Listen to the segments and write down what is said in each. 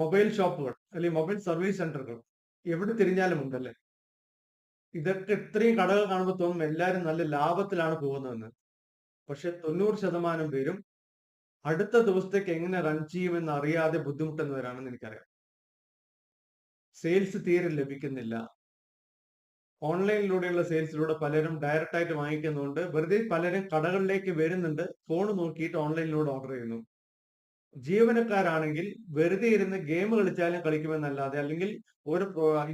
Mobile ഷോപ്പുകൾ അല്ലെങ്കിൽ mobile service സെന്ററുകൾ എവിടെ തിരിഞ്ഞാലും ഉണ്ടല്ലേ. ഇതൊക്കെ ഇത്രയും കടകൾ കാണുമ്പോൾ തോന്നും എല്ലാവരും നല്ല ലാഭത്തിലാണ് പോകുന്നതെന്ന്. പക്ഷെ 90% പേരും അടുത്ത ദിവസത്തേക്ക് എങ്ങനെ റൺ ചെയ്യുമെന്ന് അറിയാതെ ബുദ്ധിമുട്ടുന്നവരാണെന്ന് എനിക്കറിയാം. സെയിൽസ് തീരെ ലഭിക്കുന്നില്ല. ഓൺലൈനിലൂടെയുള്ള സെയിൽസിലൂടെ പലരും ഡയറക്റ്റ് ആയിട്ട് വാങ്ങിക്കുന്നുണ്ട്. വെറുതെ പലരും കടകളിലേക്ക് വരുന്നുണ്ട്. ഫോൺ നോക്കിയിട്ട് ഓൺലൈനിലൂടെ ഓർഡർ ചെയ്യുന്നു. ജീവനക്കാരാണെങ്കിൽ വെറുതെ ഇരുന്ന് ഗെയിം കളിച്ചാലും കളിക്കുമെന്നല്ലാതെ, അല്ലെങ്കിൽ ഒരു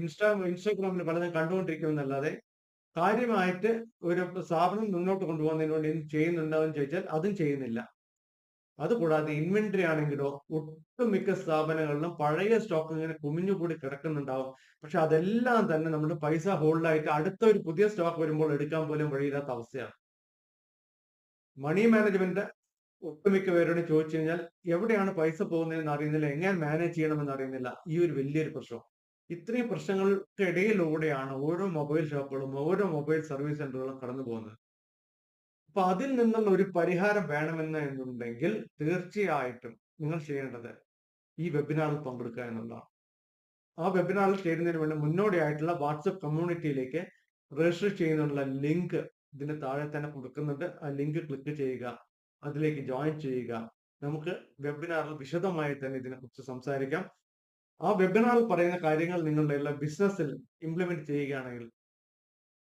ഇൻസ്റ്റാഗ്രാമിൽ പലതും കണ്ടുകൊണ്ടിരിക്കുമെന്നല്ലാതെ കാര്യമായിട്ട് ഒരു സ്ഥാപനം മുന്നോട്ട് കൊണ്ടുപോകുന്നതിന് വേണ്ടി എന്ത് ചെയ്യുന്നുണ്ടോ എന്ന് ചോദിച്ചാൽ അതും ചെയ്യുന്നില്ല. അതുകൂടാതെ ഇൻവെന്ററി ആണെങ്കിലോ ഒട്ടുമിക്ക സ്ഥാപനങ്ങളിലും പഴയ സ്റ്റോക്ക് ഇങ്ങനെ കുമിഞ്ഞുകൂടി കിടക്കുന്നുണ്ടാവും. പക്ഷെ അതെല്ലാം തന്നെ നമ്മൾ പൈസ ഹോൾഡായിട്ട് അടുത്ത ഒരു പുതിയ സ്റ്റോക്ക് വരുമ്പോൾ എടുക്കാൻ പോലും വഴിയില്ലാത്ത അവസ്ഥയാണ്. മണി മാനേജ്മെന്റ് ഒട്ടുമിക്ക പേരോട് ചോദിച്ചു കഴിഞ്ഞാൽ എവിടെയാണ് പൈസ പോകുന്നതെന്ന് അറിയുന്നില്ല, എങ്ങനെ മാനേജ് ചെയ്യണമെന്ന് അറിയുന്നില്ല. ഈ ഒരു വലിയൊരു പ്രശ്നം. ഇത്രയും പ്രശ്നങ്ങൾക്കിടയിലൂടെയാണ് ഓരോ മൊബൈൽ ഷോപ്പുകളും ഓരോ മൊബൈൽ സർവീസ് സെന്ററുകളും കടന്നു പോകുന്നത്. അപ്പൊ അതിൽ നിന്നുള്ള ഒരു പരിഹാരം എന്നുണ്ടെങ്കിൽ തീർച്ചയായിട്ടും നിങ്ങൾ ചെയ്യേണ്ടത് ഈ വെബിനാറിൽ പങ്കെടുക്കുക എന്നുള്ളതാണ്. ആ വെബിനാറിൽ ചേരുന്നതിന് വേണ്ടി മുന്നോടിയായിട്ടുള്ള വാട്സപ്പ് കമ്മ്യൂണിറ്റിയിലേക്ക് രജിസ്റ്റർ ചെയ്യുന്നതിനുള്ള ലിങ്ക് ഇതിന് താഴെ തന്നെ കൊടുക്കുന്നുണ്ട്. ആ ലിങ്ക് ക്ലിക്ക് ചെയ്യുക, അതിലേക്ക് ജോയിൻ ചെയ്യുക. നമുക്ക് വെബിനാറിൽ വിശദമായി തന്നെ ഇതിനെക്കുറിച്ച് സംസാരിക്കാം. ആ വെബിനാറിൽ പറയുന്ന കാര്യങ്ങൾ നിങ്ങളുടെ എല്ലാ ബിസിനസ്സിൽ ഇംപ്ലിമെന്റ് ചെയ്യുകയാണെങ്കിൽ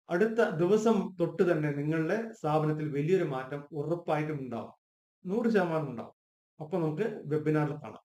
അടുത്ത ദിവസം തൊട്ട് തന്നെ നിങ്ങളുടെ സ്ഥാപനത്തിൽ വലിയൊരു മാറ്റം ഉറപ്പായിട്ടും ഉണ്ടാവും. 100% ഉണ്ടാവും. അപ്പൊ നമുക്ക് വെബിനാറിൽ കാണാം.